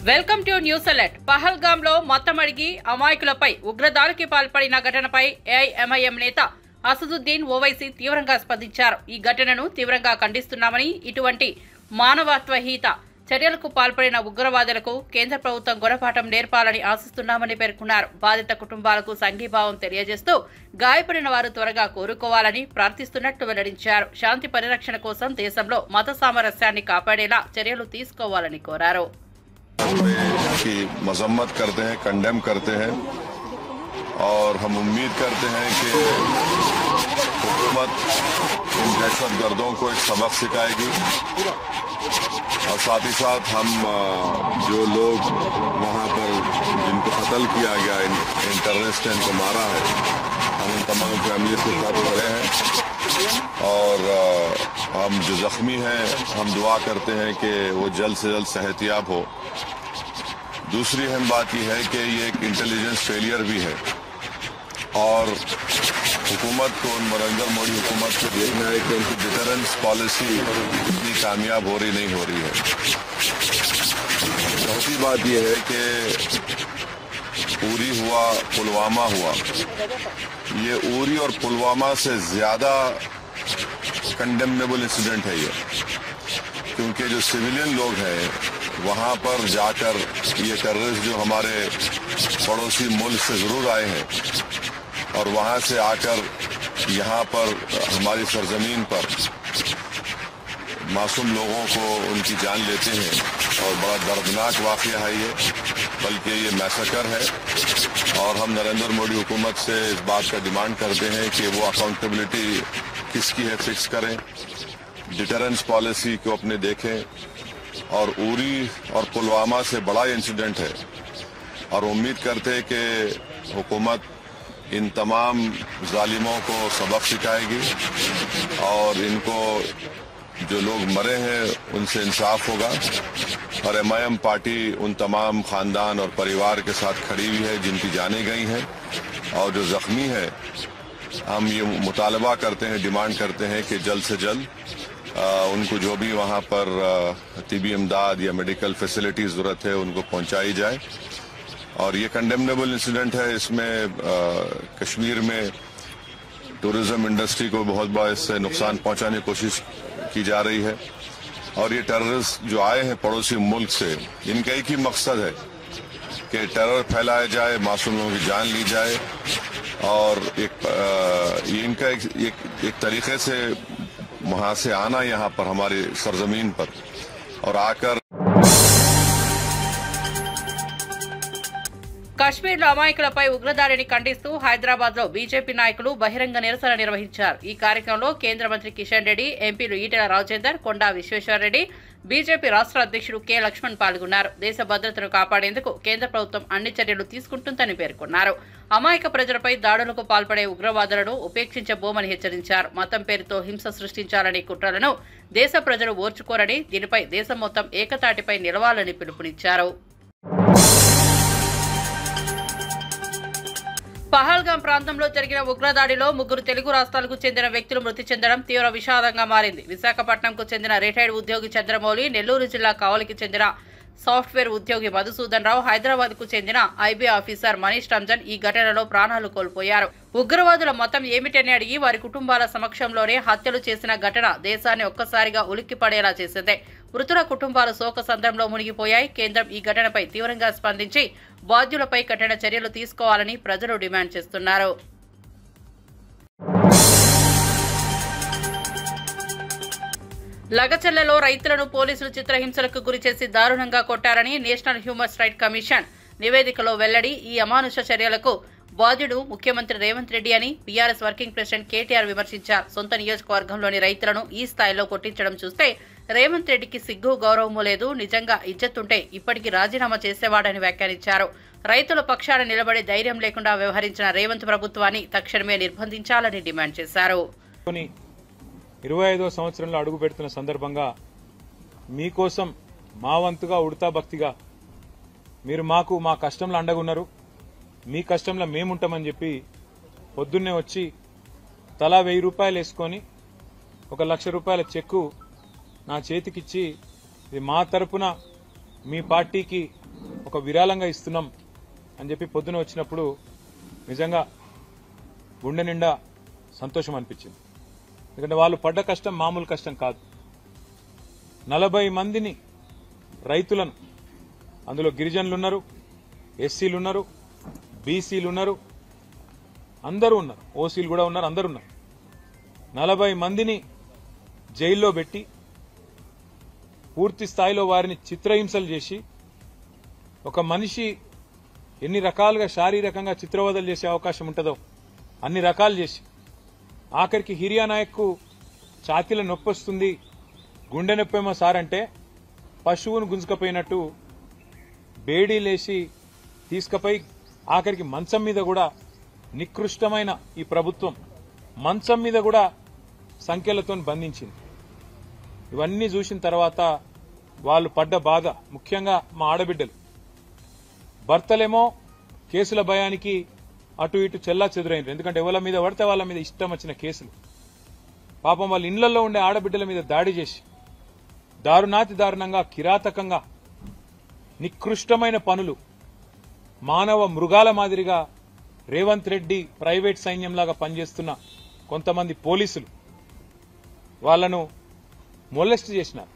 Welcome to news alert. పహల్గాంలో మొత్తమడిగి అమాయకులపై ఉగ్రదాడికి పాల్పడిన ఘటనపై ఏఐఎంఐఎం నేత అసదుద్దీన్ ఓవైసీ తీవ్రంగా స్పందించారు. ఈ ఘటనను తీవ్రంగా ఖండిస్తున్నామని, ఇటువంటి మానవత్వహీత చర్యలకు పాల్పడిన ఉగ్రవాదులకు కేంద్ర ప్రభుత్వం గుణపాఠం నేర్పాలని ఆశిస్తున్నామని పేర్కొన్నారు. బాధిత కుటుంబాలకు సంఘీభావం తెలియజేస్తూ గాయపడిన వారు త్వరగా కోరుకోవాలని ప్రార్థిస్తున్నట్టు వెల్లడించారు. శాంతి పరిరక్షణ కోసం దేశంలో మత సామరస్యాన్ని కాపాడేలా చర్యలు తీసుకోవాలని కోరారు. की मजम्मत करते हैं, कंडेम करते हैं और हम उम्मीद करते हैं कि हुकूमत इन दहशत गर्दों को एक सबक सिखाएगी और साथ ही साथ हम जो लोग वहाँ पर जिनको कत्ल किया गया, इन टेररिस्ट ने इनको मारा है, हम उन तमाम फैमिली के साथ खड़े हैं और हम जो जख्मी हैं हम दुआ करते हैं कि वो जल्द से जल्द सेहतियाब हो। दूसरी अहम बात यह है कि ये एक इंटेलिजेंस फेलियर भी है और हुकूमत को, नरेंद्र मोदी हुकूमत को देखना है कि उनकी डिटरेंस पॉलिसी इतनी कामयाब हो रही नहीं हो रही है। चौथी बात यह है कि उरी हुआ, पुलवामा हुआ, ये उरी और पुलवामा से ज़्यादा कंडेमनेबल इंसिडेंट है ये, क्योंकि जो सिविलियन लोग हैं वहाँ पर जाकर ये टेररिस्ट जो हमारे पड़ोसी मुल्क से ज़रूर आए हैं और वहाँ से आकर यहाँ पर हमारी सरजमीन पर मासूम लोगों को उनकी जान लेते हैं और बड़ा दर्दनाक वाक़या है ये, बल्कि ये मैसेकर है और हम नरेंद्र मोदी हुकूमत से इस बात का डिमांड करते हैं कि वो अकाउंटेबिलिटी किसकी है फिक्स करें, डिटरेंस पॉलिसी को अपने देखें और उरी और पुलवामा से बड़ा इंसिडेंट है और उम्मीद करते हैं कि हुकूमत इन तमाम जालिमों को सबक सिखाएगी और इनको जो लोग मरे हैं उनसे इंसाफ होगा और एमआईएम पार्टी उन तमाम ख़ानदान और परिवार के साथ खड़ी हुई है जिनकी जानें गई हैं और जो ज़ख्मी है हम ये मुतालबा करते हैं, डिमांड करते हैं कि जल्द से जल्द उनको जो भी वहाँ पर तिबी इमदाद या मेडिकल फैसिलिटी ज़रूरत है उनको पहुँचाई जाए। और ये कंडेमनेबल इंसिडेंट है, इसमें कश्मीर में टूरिज़्म इंडस्ट्री को बहुत बड़ा इससे नुकसान पहुँचाने की कोशिश की जा रही है और ये टेररिस्ट जो आए हैं पड़ोसी मुल्क से, इनका एक ही मकसद है कि टेरर फैलाया जाए, मासूम लोगों की जान ली जाए और ये इनका एक तरीके से वहाँ से आना यहाँ पर हमारी सरजमीन पर और आकर కశ్మీర్లో అమాయకులపై ఉగ్రదాడిని ఖండిస్తూ హైదరాబాద్లో బీజేపీ నాయకులు బహిరంగ నిరసన నిర్వహించారు. ఈ కార్యక్రమంలో కేంద్ర మంత్రి కిషన్ రెడ్డి, ఎంపీలు ఈటెల రాజేందర్, కొండా విశ్వేశ్వరరెడ్డి, బీజేపీ రాష్ట్ర అధ్యక్షుడు కె లక్ష్మణ్ పాల్గొన్నారు. దేశ భద్రతను కాపాడేందుకు కేంద్ర ప్రభుత్వం అన్ని చర్యలు తీసుకుంటుందని పేర్కొన్నారు. అమాయక ప్రజలపై దాడులకు పాల్పడే ఉగ్రవాదులను ఉపేక్షించబోమని హెచ్చరించారు. మతం పేరుతో హింస సృష్టించాలనే కుట్రలను దేశ ప్రజలు ఓర్చుకోరని, దీనిపై దేశం మొత్తం ఏకతాటిపై నిలవాలని పిలుపునిచ్చారు. పహల్గాం ప్రాంతంలో జరిగిన ఉగ్రదాడిలో 3 తెలుగు రాష్ట్రాలకు చెందిన వ్యక్తులు మృతి చెందడం తీవ్ర విషాదంగా మారింది. విశాఖపట్నంకు చెందిన రిటైర్డ్ ఉద్యోగి చంద్రమౌళి, నెల్లూరు జిల్లా కావలికి చెందిన సాఫ్ట్వేర్ ఉద్యోగి మధుసూదన్ రావు, హైదరాబాద్ కు చెందిన ఐబీ ఆఫీసర్ మనీష్ రంజన్ ఈ ఘటనలో ప్రాణాలు కోల్పోయారు. ఉగ్రవాదుల మతం ఏమిటని అడిగి వారి కుటుంబాల సమక్షంలోనే హత్యలు చేసిన ఘటన దేశాన్ని ఒక్కసారిగా ఉలిక్కిపడేలా చేసింది. మృతుల కుటుంబాలు శోక సంద్రంలో మునిగిపోయాయి. కేంద్రం ఈ ఘటనపై తీవ్రంగా స్పందించి బాధ్యులపై కఠిన చర్యలు తీసుకోవాలని ప్రజలు డిమాండ్ చేస్తున్నారు. లగచర్లలో రైతులను పోలీసులు చిత్రహింసలకు గురిచేసి దారుణంగా కొట్టారని నేషనల్ హ్యూమన్ రైట్స్ కమిషన్ నివేదికలో వెల్లడి. ఈ అమానుష చర్యలకు బాధ్యుడు ముఖ్యమంత్రి రేవంత్ రెడ్డి అని బీఆర్ఎస్ వర్కింగ్ ప్రెసిడెంట్ కేటీఆర్ విమర్శించారు. సొంత నియోజకవర్గంలోని రైతులను ఈ స్థాయిలో కొట్టించడం చూస్తే రేవంత్ రెడ్డికి సిగ్గు గౌరవమూ లేదు. నిజంగా ఇజ్జత్తుంటే ఇప్పటికీ రాజీనామా చేసేవాడని వ్యాఖ్యానించారు. రైతుల పక్షాన నిలబడే ధైర్యం లేకుండా వ్యవహరించిన రేవంత్ ప్రభుత్వాన్ని తక్షణమే నిర్బంధించాలని డిమాండ్ చేశారు. 25వ సంవత్సరంలో అడుగు పెడుతున్న సందర్భంగా మీకోసం మా వంతుగా ఉడతా భక్తిగా మీరు మాకు మా కష్టంలో అండగున్నారు, మీ కష్టంలో మేముంటామని చెప్పి పొద్దున్నే వచ్చి తలా 1000 రూపాయలు వేసుకొని 1 లక్ష రూపాయల చెక్కు నా చేతికిచ్చి ఇది మా తరపున మీ పార్టీకి ఒక విరాళంగా ఇస్తున్నాం అని చెప్పి పొద్దున వచ్చినప్పుడు నిజంగా గుండె నిండా సంతోషం అనిపించింది. ఎందుకంటే వాళ్ళు పడ్డ కష్టం మామూలు కష్టం కాదు. 40 మందిని రైతులను, అందులో గిరిజనులు ఉన్నారు, ఎస్సీలు ఉన్నారు, బీసీలు ఉన్నారు, అందరూ ఉన్నారు, ఓసీలు కూడా ఉన్నారు, అందరూ ఉన్నారు. 40 మందిని జైల్లో పెట్టి పూర్తి స్థాయిలో వారిని చిత్రహింసలు చేసి, ఒక మనిషి ఎన్ని రకాలుగా శారీరకంగా చిత్రవదలు చేసే అవకాశం ఉంటుందో అన్ని రకాలు చేసి, ఆఖరికి హిరియా నాయక్కు ఛాతీలో నొప్పి వస్తుంది, గుండె నొప్పేమో సార్ అంటే పశువును గుంజుకపోయినట్టు బేడీలేసి తీసుకుపోయి ఆఖరికి మంచం మీద కూడా, నికృష్టమైన ఈ ప్రభుత్వం మంచం మీద కూడా సంఖ్యలతో బంధించింది. ఇవన్నీ చూసిన తర్వాత వాళ్ళు పడ్డ బాధ, ముఖ్యంగా మా ఆడబిడ్డలు, భర్తలేమో కేసుల భయానికి అటు ఇటు చెల్లా చెదురైంది. ఎందుకంటే ఎవరి మీద పడితే వాళ్ళ మీద ఇష్టం వచ్చిన కేసులు. పాపం వాళ్ళ ఇళ్లలో ఉండే ఆడబిడ్డల మీద దాడి చేసి దారుణాతి దారుణంగా, కిరాతకంగా, నికృష్టమైన పనులు, మానవ మృగాల మాదిరిగా రేవంత్ రెడ్డి ప్రైవేట్ సైన్యంలాగా పనిచేస్తున్న కొంతమంది పోలీసులు వాళ్లను మొలెస్ట్ చేసినారు,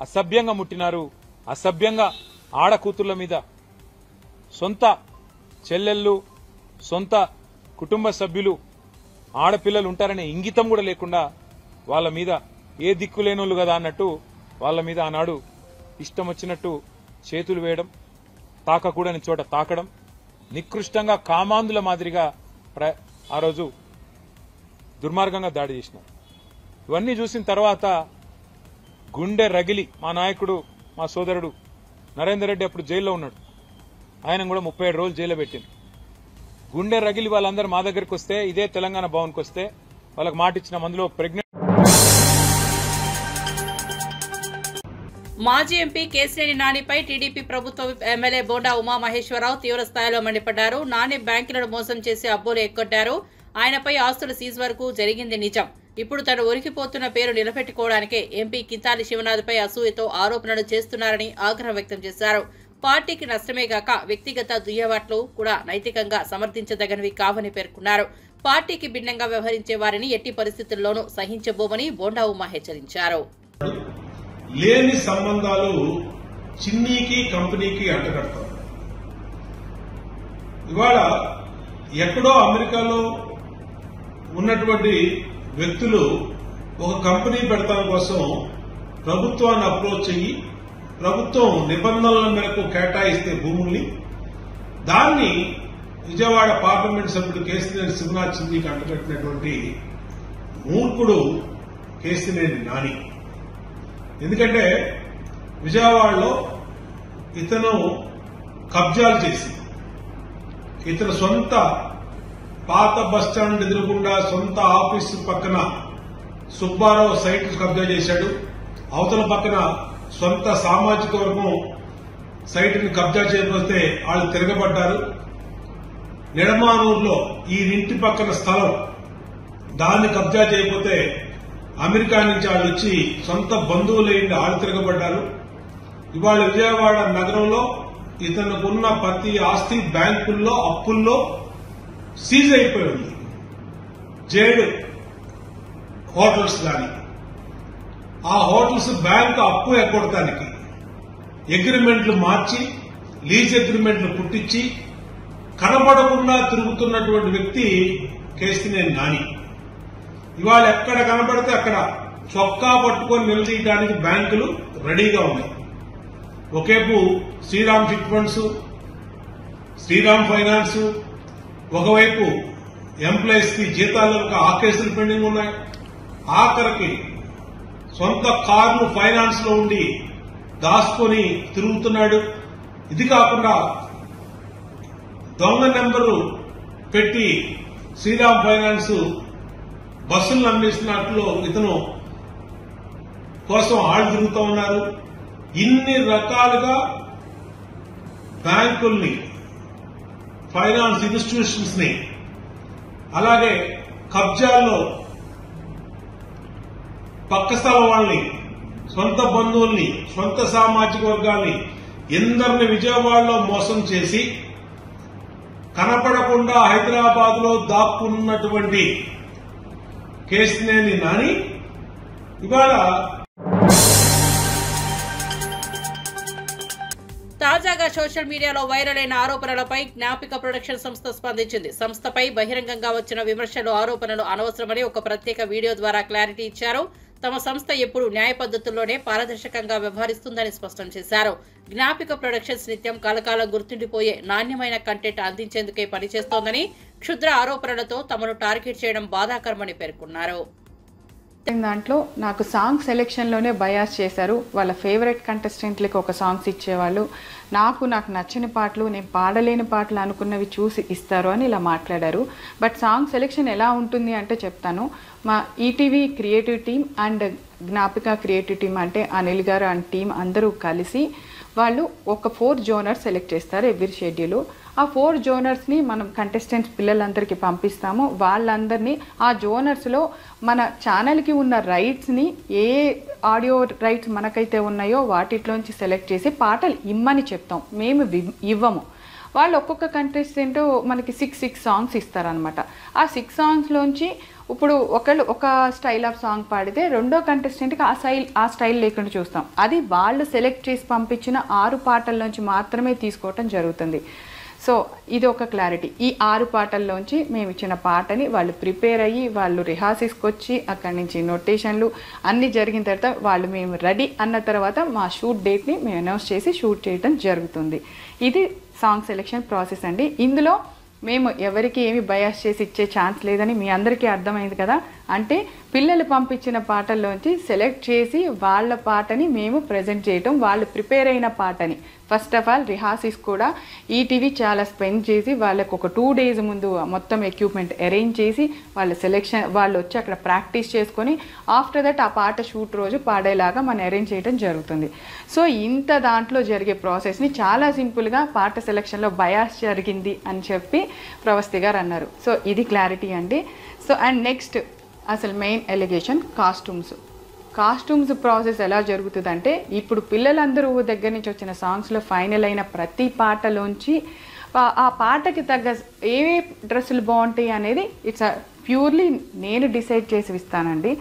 అసభ్యంగా ముట్టినారు. అసభ్యంగా ఆడకూతుర్ల మీద, సొంత చెల్లెళ్ళు, సొంత కుటుంబ సభ్యులు, ఆడపిల్లలు ఉంటారనే ఇంగితం కూడా లేకుండా వాళ్ళ మీద ఏ దిక్కులేనోళ్ళు కదా అన్నట్టు వాళ్ళ మీద ఆనాడు ఇష్టం వచ్చినట్టు చేతులు వేయడం, తాకకూడని చోట తాకడం, నికృష్టంగా కామాంధుల మాదిరిగా ఆ రోజు దుర్మార్గంగా దాడి చేసినారు. ఇవన్నీ చూసిన తర్వాత గుండె రగిలి, మా నాయకుడు, మా సోదరుడు నరేందర్ రెడ్డి అప్పుడు జైల్లో ఉన్నాడు, ఆయన కూడా 37 రోజులు జైల్లో పెట్టింది. గుండె రగిలి వాళ్ళందరూ మా దగ్గరికి వస్తే, ఇదే తెలంగాణ భవన్కి వస్తే వాళ్ళకి మాట ఇచ్చిన మందులో ప్రెగ్నెంట్. మాజీ ఎంపీ కేశినేని నానిపై టీడీపీ ప్రభుత్వ ఎమ్మెల్యే బోండా ఉమామహేశ్వరరావు తీవ్ర స్థాయిలో మండిపడ్డారు. నాని బ్యాంకులను మోసం చేసి అబ్బోలు ఎక్కొట్టారు. ఆయనపై ఆస్తుల సీజ్ వరకు జరిగింది నిజం. ఇప్పుడు తను ఒరికిపోతున్న పేరు నిలబెట్టుకోవడానికే ఎంపీ కింతాలి శివనాథ్పై అసూయతో ఆరోపణలు చేస్తున్నారని ఆగ్రహం వ్యక్తం చేశారు. పార్టీకి నష్టమే గాక వ్యక్తిగత దుయ్యబాట్లు కూడా నైతికంగా సమర్థించదగినవి కావని పేర్కొన్నారు. పార్టీకి భిన్నంగా వ్యవహరించే వారిని ఎట్టి పరిస్థితుల్లోనూ సహించబోమని బోండా ఉమా హెచ్చరించారు. లేని సంబంధాలు చిన్నీకి కంపెనీకి అంటగడతారు. ఇవాళ ఎక్కడో అమెరికాలో ఉన్నటువంటి వ్యక్తులు ఒక కంపెనీ పెడతాం కోసం ప్రభుత్వాన్ని అప్రోచ్ అయ్యి, ప్రభుత్వం నిబంధనల మేరకు కేటాయిస్తే భూముల్ని, దాన్ని విజయవాడ పార్లమెంట్ సభ్యుడు కేశినేని శివనాథ్ చిందీకి అంటగట్టినటువంటి మూర్ఖుడు కేశినేని నాని. ఎందుకంటే విజయవాడలో ఇతను కబ్జాలు చేసి, ఇతను సొంత పాత బస్టాండ్ ఎదురుగుండా సొంత ఆఫీసు పక్కన సుబ్బారావు సైట్ కబ్జా చేశాడు. అవతల పక్కన సొంత సామాజిక వర్గం సైట్ని కబ్జా చేయకపోతే వాళ్ళు తిరగబడ్డారు. నిడమానూరులో ఈ ఇంటి పక్కన స్థలం, దాన్ని కబ్జా చేయకపోతే అమెరికా నుంచి వాళ్ళు వచ్చి సొంత బంధువులైండి వాళ్ళు తిరగబడ్డారు. ఇవాళ విజయవాడ నగరంలో ఇతనుకున్న ప్రతి ఆస్తి బ్యాంకుల్లో, అప్పుల్లో సీజ్ అయిపోయి ఉంది. జేడ్ హోటల్స్ కానీ, ఆ హోటల్స్ బ్యాంకు అప్పు ఎగ్గొడటానికి అగ్రిమెంట్లు మార్చి, లీజ్ అగ్రిమెంట్లు పుట్టించి కనబడకుండా తిరుగుతున్నటువంటి వ్యక్తి కేశినేని నాని. ఇవాళ ఎక్కడ కనబడితే అక్కడ చొక్కా పట్టుకొని నిలదీయడానికి బ్యాంకులు రెడీగా ఉన్నాయి. ఒకేపు Shriram chit funds, Shriram finance, ఒకవైపు ఎంప్లాయీస్ కి జీతాలకు ఆ కేసులు పెండింగ్ ఉన్నాయి. ఆఖరికి సొంత కార్లు ఫైనాన్స్ లో ఉండి దాచుకొని తిరుగుతున్నాడు. ఇది కాకుండా దొంగ నెంబరు పెట్టి శ్రీరామ్ ఫైనాన్స్ బస్సులను అమ్మేసినట్లు ఇతను కోసం ఆళ్ళు తిరుగుతూ ఉన్నారు. ఇన్ని రకాలుగా బ్యాంకుల్ని, ఫైనాన్స్ ఇన్స్టిట్యూషన్స్ ని, అలాగే కబ్జాల్లో పక్క స్థలం వాళ్ళని, సొంత బంధువుల్ని, సొంత సామాజిక వర్గాల్ని ఎందరిని విజయవాడలో మోసం చేసి కనపడకుండా హైదరాబాద్ లో దాక్కున్నటువంటి కేశినేని నాని ఇవాళ తాజాగా సోషల్ మీడియాలో వైరల్ అయిన ఆరోపణలపై జ్ఞాపిక ప్రొడక్షన్ సంస్థ స్పందించింది. సంస్థపై బహిరంగంగా వచ్చిన విమర్శలు, ఆరోపణలు అనవసరమని ఒక ప్రత్యేక వీడియో ద్వారా క్లారిటీ ఇచ్చారు. తమ సంస్థ ఎప్పుడు న్యాయ పద్ధతుల్లోనే పారదర్శకంగా వ్యవహరిస్తుందని స్పష్టం చేశారు. జ్ఞాపిక ప్రొడక్షన్స్ నిత్యం కలకాలం గుర్తుండిపోయే నాణ్యమైన కంటెంట్ అందించేందుకే పనిచేస్తోందని, క్షుద్ర ఆరోపణలతో తమను టార్గెట్ చేయడం బాధాకరమని పేర్కొన్నారు. దాంట్లో నాకు సాంగ్ సెలెక్షన్లోనే బయాస్ చేశారు. వాళ్ళ ఫేవరెట్ కంటెస్టెంట్లకి ఒక సాంగ్స్ ఇచ్చేవాళ్ళు, నాకు నచ్చని పాటలు, నేను పాడలేని పాటలు అనుకున్నవి చూసి ఇస్తారు అని ఇలా మాట్లాడారు. బట్ సాంగ్ సెలెక్షన్ ఎలా ఉంటుంది అంటే చెప్తాను. మా ETV creative team and Gnapika creative team అంటే అనిల్ గారు అండ్ టీం అందరూ కలిసి వాళ్ళు ఒక 4 జోనర్స్ సెలెక్ట్ చేస్తారు ఎవ్రీ షెడ్యూల్. ఆ 4 జోనర్స్ని మనం కంటెస్టెంట్స్ పిల్లలందరికీ పంపిస్తాము. వాళ్ళందరినీ ఆ జోనర్స్లో మన ఛానల్కి ఉన్న రైట్స్ని, ఏ ఆడియో రైట్స్ మనకైతే ఉన్నాయో వాటిలోంచి సెలెక్ట్ చేసి పాటలు ఇమ్మని చెప్తాం, మేము ఇవ్వము. వాళ్ళు ఒక్కొక్క కంటెస్టెంట్ మనకి 6 సాంగ్స్ ఇస్తారనమాట. ఆ 6 సాంగ్స్లోంచి ఇప్పుడు ఒకళ్ళు ఒక స్టైల్ ఆఫ్ సాంగ్ పాడితే రెండో కంటెస్టెంట్కి ఆ స్టైల్ లేకుండా చూస్తాం. అది వాళ్ళు సెలెక్ట్ చేసి పంపించిన 6 పాటల్లోంచి మాత్రమే తీసుకోవటం జరుగుతుంది. సో ఇది ఒక క్లారిటీ. ఈ 6 పాటల్లోంచి మేము ఇచ్చిన పాటని వాళ్ళు ప్రిపేర్ అయ్యి వాళ్ళు రిహార్సల్స్కి వచ్చి అక్కడి నుంచి నోటేషన్లు అన్నీ జరిగిన తర్వాత వాళ్ళు మేము రెడీ అన్న తర్వాత మా షూట్ డేట్ని మేము అనౌన్స్ చేసి షూట్ చేయడం జరుగుతుంది. ఇది సాంగ్ సెలెక్షన్ ప్రాసెస్ అండి. ఇందులో మేము ఎవరికి ఏమి బయాస్ చేసి ఇచ్చే ఛాన్స్ లేదని మీ అందరికీ అర్థమైంది కదా. అంటే పిల్లలు పంపించిన పాటల్లోంచి సెలెక్ట్ చేసి వాళ్ళ పాటని మేము ప్రజెంట్ చేయటం, వాళ్ళు ప్రిపేర్ అయిన పాటని ఫస్ట్ ఆఫ్ ఆల్ రిహార్సల్స్ కూడా ఈటీవీ చాలా స్పెండ్ చేసి వాళ్ళకు ఒక 2 days ముందు మొత్తం ఎక్విప్మెంట్ అరేంజ్ చేసి వాళ్ళ సెలెక్షన్ వాళ్ళు వచ్చి అక్కడ ప్రాక్టీస్ చేసుకొని ఆఫ్టర్ దట్ ఆ పాట షూట్ రోజు పాడేలాగా మనం అరేంజ్ చేయడం జరుగుతుంది. సో ఇంత దాంట్లో జరిగే ప్రాసెస్ని చాలా సింపుల్గా పాట సెలెక్షన్లో బయాస్ జరిగింది అని చెప్పి ప్రవస్తి గారు అన్నారు. సో ఇది క్లారిటీ అండి. సో అండ్ నెక్స్ట్ అసలు మెయిన్ ఎలిగేషన్ కాస్ట్యూమ్స్ ప్రాసెస్ ఎలా జరుగుతుందంటే, ఇప్పుడు పిల్లలందరూ దగ్గర నుంచి వచ్చిన సాంగ్స్లో ఫైనల్ అయిన ప్రతి పాటలోంచి ఆ పాటకి తగ్గ ఏ డ్రెస్సులు బాగుంటాయి అనేది ఇట్స్ ప్యూర్లీ నేను డిసైడ్ చేసి ఇస్తానండి.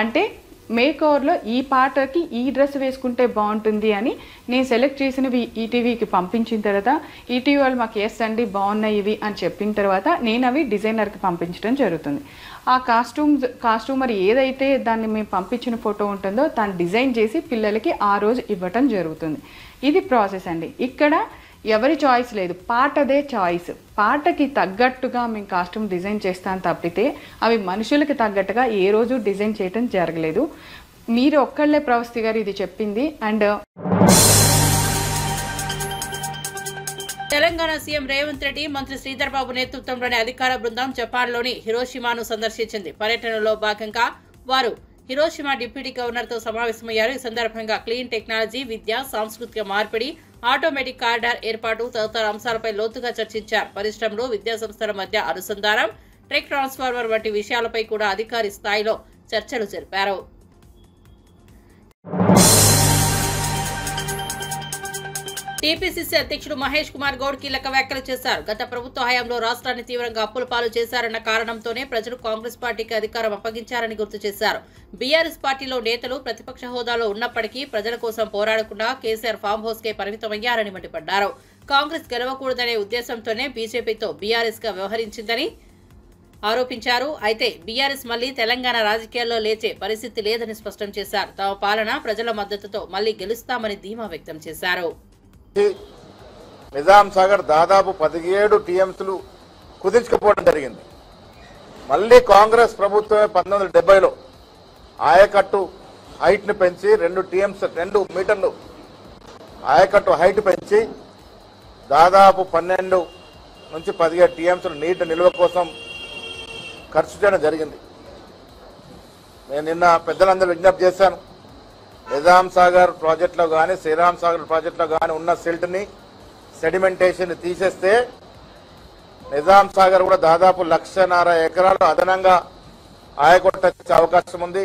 అంటే మేకోవర్లో ఈ పాటకి ఈ డ్రెస్ వేసుకుంటే బాగుంటుంది అని నేను సెలెక్ట్ చేసినవి ఈటీవీకి పంపించిన తర్వాత ఈటీవీ వాళ్ళు మాకు ఎస్ అండి బాగున్నాయి ఇవి అని చెప్పిన తర్వాత నేను అవి డిజైనర్కి పంపించడం జరుగుతుంది. ఆ కాస్ట్యూమర్ ఏదైతే దాన్ని మేము పంపించిన ఫోటో ఉంటుందో దాన్ని డిజైన్ చేసి పిల్లలకి ఆ రోజు ఇవ్వటం జరుగుతుంది. ఇది ప్రాసెస్ అండి. ఇక్కడ ఎవరి చాయిస్ లేదు, పాటదే చాయిస్. పాటకి తగ్గట్టుగా మేము కాస్ట్యూమ్ డిజైన్ చేస్తాను తప్పితే అవి మనుషులకి తగ్గట్టుగా ఏ రోజు డిజైన్ చేయటం జరగలేదు. మీరు ఒక్కళ్ళే ప్రవస్తి గారు ఇది చెప్పింది. అండ్ తెలంగాణ సీఎం రేవంత్ రెడ్డి, మంత్రి శ్రీధర్ బాబు నేతృత్వంలోని అధికార బృందం జపాన్లోని హిరోషిమాను సందర్శించింది. పర్యటనలో భాగంగా వారు హిరోషిమా డిప్యూటీ గవర్నర్తో సమావేశమయ్యారు. ఈ సందర్భంగా క్లీన్ టెక్నాలజీ, విద్య, సాంస్కృతిక మార్పిడి, ఆటోమేటిక్ కారిడార్ ఏర్పాటు తదితర అంశాలపై లోతుగా చర్చించారు. పరిశ్రమలు, విద్యాసంస్థల మధ్య అనుసంధానం, టెక్ ట్రాన్స్ఫార్మర్ వంటి విషయాలపై కూడా అధికారి స్థాయిలో చర్చలు జరిపారు. టీపీసీసీ అధ్యక్షుడు మహేష్ కుమార్ గౌడ్ కీలక వ్యాఖ్యలు చేశారు. గత ప్రభుత్వ హయాంలో రాష్ట్రాన్ని తీవ్రంగా అప్పుల పాలు చేశారన్న కారణంతోనే ప్రజలు కాంగ్రెస్ పార్టీకి అధికారం అప్పగించారని గుర్తు చేశారు. బీఆర్ఎస్ పార్టీలో నేతలు ప్రతిపక్ష హోదాలో ఉన్నప్పటికీ ప్రజల కోసం పోరాడకుండా కేసీఆర్ ఫామ్ హౌస్ కే పరిమితమయ్యారని మండిపడ్డారు. కాంగ్రెస్ గెలవకూడదనే ఉద్దేశంతోనే బీజేపీతో బీఆర్ఎస్ గా వ్యవహరించిందని ఆరోపించారు. అయితే బీఆర్ఎస్ మళ్లీ తెలంగాణ రాజకీయాల్లో లేచే పరిస్థితి లేదని స్పష్టం చేశారు. తమ పాలన ప్రజల మద్దతుతో మళ్లీ గెలుస్తామని ధీమా వ్యక్తం చేశారు. నిజాం సాగర్ దాదాపు 17 టీఎంసీలు కుదించుకుపోవడం జరిగింది. మళ్ళీ కాంగ్రెస్ ప్రభుత్వమే 1970లో ఆయకట్టు హైట్ ని పెంచి 2 మీటర్లు ఆయకట్టు హైట్ పెంచి దాదాపు 12 నుంచి 17 టీఎంసీలు నీటి నిల్వ కోసం ఖర్చు చేయడం జరిగింది. నేను నిన్న పెద్దలందరూ విజ్ఞప్తి చేశాను. నిజాం సాగర్ ప్రాజెక్టులో కానీ శ్రీరామ్ సాగర్ ప్రాజెక్టులో కానీ ఉన్న సిల్ట్ని సెడిమెంటేషన్ తీసేస్తే నిజాం సాగర్ కూడా దాదాపు 1.5 ఎకరాలు అదనంగా ఆయకొట్టచ్చే అవకాశం ఉంది.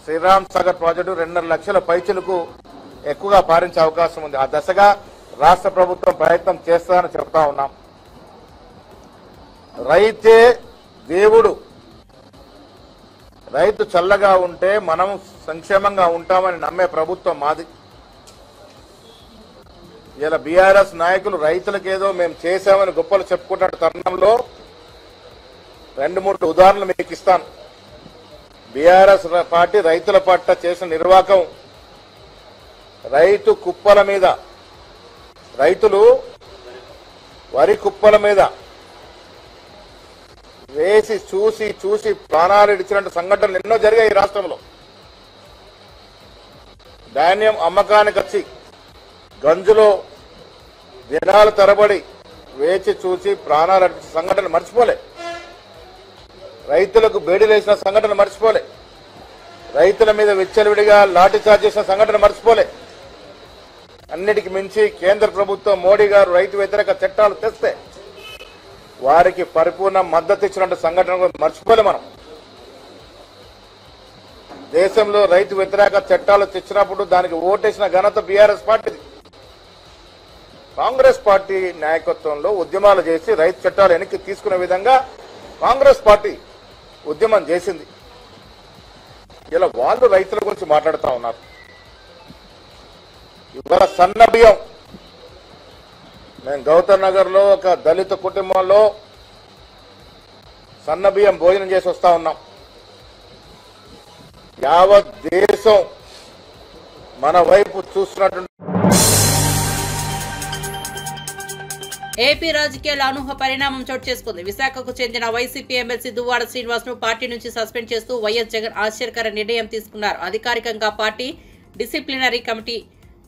శ్రీరామ్ సాగర్ ప్రాజెక్టు 2.5 లక్షల పైచులకు ఎక్కువగా పారించే అవకాశం ఉంది. ఆ దశగా రాష్ట్ర ప్రభుత్వం ప్రయత్నం చేస్తారని చెప్తా ఉన్నాం. రైతే దేవుడు, రైతు చల్లగా ఉంటే మనం సంక్షేమంగా ఉంటామని నమ్మే ప్రభుత్వం మాది. ఇలా బీఆర్ఎస్ నాయకులు రైతులకు ఏదో మేము చేశామని గొప్పలు చెప్పుకుంటున్న తరుణంలో 2-3 ఉదాహరణలు మీకు ఇస్తాను. బీఆర్ఎస్ పార్టీ రైతుల పట్ల చేసిన నిర్వాకం, రైతు కుప్పల మీద, రైతులు వరి కుప్పల మీద వేసి చూసి ప్రాణాలు ఇడిచినట్టు సంఘటనలు ఎన్నో జరిగాయి ఈ రాష్ట్రంలో. ధాన్యం అమ్మకానికి వచ్చి గంజులో దినాల తరబడి వేచి చూసి ప్రాణాలు అడిచిన సంఘటనలు మర్చిపోలే. రైతులకు బేడీలేసిన సంఘటన మర్చిపోలే. రైతుల మీద విచ్చలవిడిగా లాఠీ చార్జ్ చేసిన సంఘటన మర్చిపోలే. అన్నిటికి మించి కేంద్ర ప్రభుత్వం మోడీ గారు రైతు వ్యతిరేక చట్టాలు తెస్తే వారికి పరిపూర్ణ మద్దతు ఇచ్చినట్టు సంఘటన మర్చిపోలే. మనం దేశంలో రైతు వ్యతిరేక చట్టాలు తెచ్చినప్పుడు దానికి ఓటేసిన ఘనత బీఆర్ఎస్ పార్టీది. కాంగ్రెస్ పార్టీ నాయకత్వంలో ఉద్యమాలు చేసి రైతు చట్టాలు వెనక్కి తీసుకునే విధంగా కాంగ్రెస్ పార్టీ ఉద్యమం చేసింది. ఇలా వాళ్ళు రైతుల గురించి మాట్లాడుతూ ఉన్నారు. ఇవాళ సన్న బియ్యం, మేము గౌతమ్ నగర్ లో ఒక దళిత కుటుంబంలో సన్న బియ్యం భోజనం చేసి వస్తా ఉన్నాం. యావత్ దేశం మన వైపు చూస్తున్నటువంటి ఏపీ రాజకీయాల్లో అనూహ్య పరిణామం చోటు చేసుకుంది. విశాఖకు చెందిన వైసీపీ ఎమ్మెల్సీ దువ్వాడ శ్రీనివాస్ ను పార్టీ నుంచి సస్పెండ్ చేస్తూ వైఎస్ జగన్ ఆశ్చర్యకర నిర్ణయం తీసుకున్నారు. అధికారికంగా పార్టీ డిసిప్లినరీ కమిటీ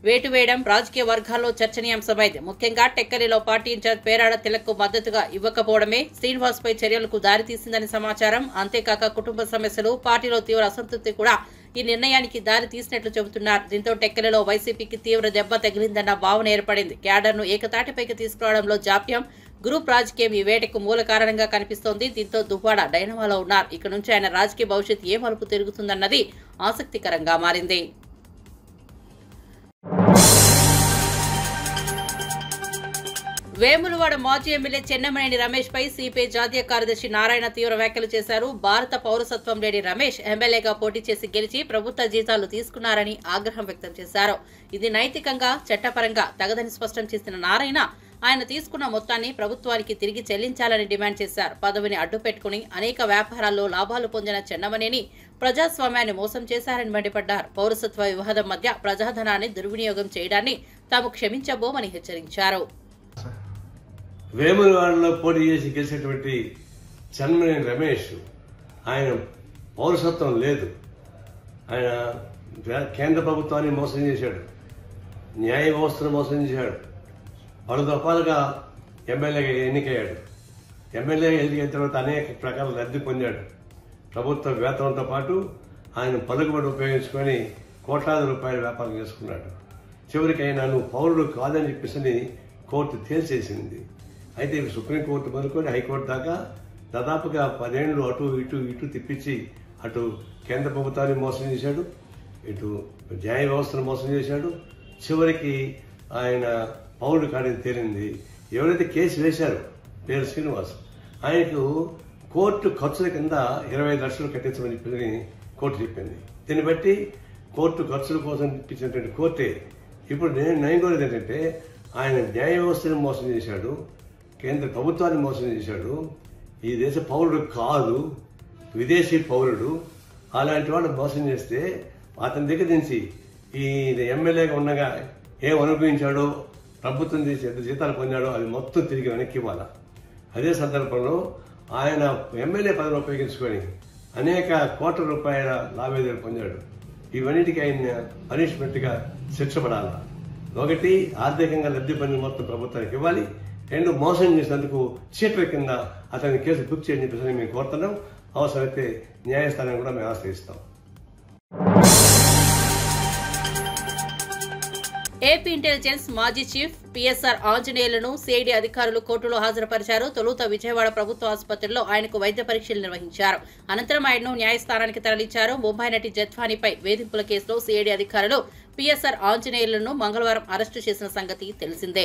వేటు వేయడం రాజకీయ వర్గాల్లో చర్చనీయాంశమైంది. ముఖ్యంగా టెక్కలిలో పార్టీ ఇన్ఛార్జ్ పేరాడ తిలక్కు మద్దతుగా ఇవ్వకపోవడమే శ్రీనివాస్ పై చర్యలకు దారితీసిందని సమాచారం. అంతేకాక కుటుంబ సమస్యలు, పార్టీలో తీవ్ర అసంతృప్తి కూడా ఈ నిర్ణయానికి దారి తీసినట్లు చెబుతున్నారు. దీంతో టెక్కలిలో వైసీపీకి తీవ్ర దెబ్బ తగిలిందన్న భావన ఏర్పడింది. క్యాడర్ను ఏకతాటిపైకి తీసుకురావడంలో జాప్యం, గ్రూప్ రాజకీయం ఈ వేటకు మూల కారణంగా కనిపిస్తోంది. దీంతో దువ్వాడ డైనమాలో ఉన్నారు. ఇక నుంచి ఆయన రాజకీయ భవిష్యత్ ఏ మలుపు తిరుగుతుందన్నది ఆసక్తికరంగా మారింది. వేములవాడ మాజీ ఎమ్మెల్యే చెన్నమనేని రమేష్ పై సిపిఐ జాతీయ కార్యదర్శి నారాయణ తీవ్ర వ్యాఖ్యలు చేశారు. భారత పౌరసత్వం లేని రమేష్ ఎమ్మెల్యేగా పోటీ చేసి గెలిచి ప్రభుత్వ జీతాలు తీసుకున్నారని ఆగ్రహం వ్యక్తం చేశారు. ఇది నైతికంగా, చట్టపరంగా తగదని స్పష్టం చేసిన నారాయణ ఆయన తీసుకున్న మొత్తాన్ని ప్రభుత్వానికి తిరిగి చెల్లించాలని డిమాండ్ చేశారు. పదవిని అడ్డుపెట్టుకుని అనేక వ్యాపారాల్లో లాభాలు పొందిన చెన్నమనేని ప్రజాస్వామ్యాన్ని మోసం చేశారని మండిపడ్డారు. పౌరసత్వ వివాదం మధ్య ప్రజాధనాన్ని దుర్వినియోగం చేయడాన్ని తాము క్షమించబోమని హెచ్చరించారు. వేములవాడలో పోటీ చేసి గెలిచినటువంటి చెన్నమనేని రమేష్, ఆయన పౌరసత్వం లేదు, ఆయన కేంద్ర ప్రభుత్వాన్ని మోసం చేశాడు, న్యాయ వ్యవస్థను మోసం చేశాడు, పలు దఫాలుగా ఎమ్మెల్యేగా ఎన్నికయ్యాడు. ఎమ్మెల్యేగా ఎన్నికైన తర్వాత అనేక ప్రకారాల లబ్ధి పొందాడు. ప్రభుత్వ వేతనంతో పాటు ఆయన పలుకుబడి ఉపయోగించుకొని కోట్లాది రూపాయల వ్యాపారం చేసుకున్నాడు. చివరికి ఆయన నువ్వు పౌరుడు కాదని చెప్పేసి కోర్టు తేల్చేసింది. అయితే సుప్రీంకోర్టు మొదలుకొని హైకోర్టు దాకా దాదాపుగా 10 ఏళ్లు అటు ఇటు తిప్పించి అటు కేంద్ర ప్రభుత్వాన్ని మోసం చేశాడు, ఇటు న్యాయ వ్యవస్థను మోసం చేశాడు. చివరికి ఆయన పౌరుడు కాడని తేలింది. ఎవరైతే కేసు వేశారో పేరు శ్రీనివాస్, ఆయనకు కోర్టు ఖర్చుల కింద 25 లక్షలు కట్టించమని చెప్పి కోర్టు చెప్పింది. దీన్ని బట్టి కోర్టు ఖర్చుల కోసం ఇప్పించినటువంటి కోర్టే ఇప్పుడు నేను కోరేది ఏంటంటే, ఆయన న్యాయ వ్యవస్థను మోసం చేశాడు, కేంద్ర ప్రభుత్వాన్ని మోసం చేశాడు, ఈ దేశ పౌరుడు కాదు, విదేశీ పౌరుడు. అలాంటి వాడు మోసం చేస్తే అతని దగ్గర నుంచి ఈ ఎమ్మెల్యేగా ఉండగా ఏం అనుభవించాడో, ప్రభుత్వం చేసి ఎంత జీతాలు పొందాడో అది మొత్తం తిరిగి వెనక్కి ఇవ్వాలి. అదే సందర్భంలో ఆయన ఎమ్మెల్యే పదవిని ఉపయోగించుకొని అనేక కోట్ల రూపాయల లావాదేవీలు పొందాడు. ఇవన్నిటికీ ఆయన పనిష్మెంట్గా శిక్ష పడాలి. ఒకటి, ఆర్థికంగా లబ్ధి పొందిన మొత్తం ప్రభుత్వానికి ఇవ్వాలి. 2, మోసం చేసినందుకు చీట్ల కింద అతని కేసు బుక్ చేయని చెప్పేసి మేము కోరుతున్నాం. అవసరమైతే న్యాయస్థానం కూడా మేము ఆశ్రయిస్తాం. ఏపీ ఇంటెలిజెన్స్ మాజీ చీఫ్ పిఎస్ఆర్ ఆంజనేయులను సిఐడి అధికారులు కోర్టులో హాజరుపరిచారు. తొలుత విజయవాడ ప్రభుత్వ ఆసుపత్రిలో ఆయనకు వైద్య పరీక్షలు నిర్వహించారు. అనంతరం ఆయనను న్యాయస్థానానికి తరలించారు. ముంబై నటి జత్వానీపై వేధింపుల కేసులో సిఐడి అధికారులు పిఎస్ఆర్ ఆంజనేయులను మంగళవారం అరెస్టు చేసిన సంగతి తెలిసిందే.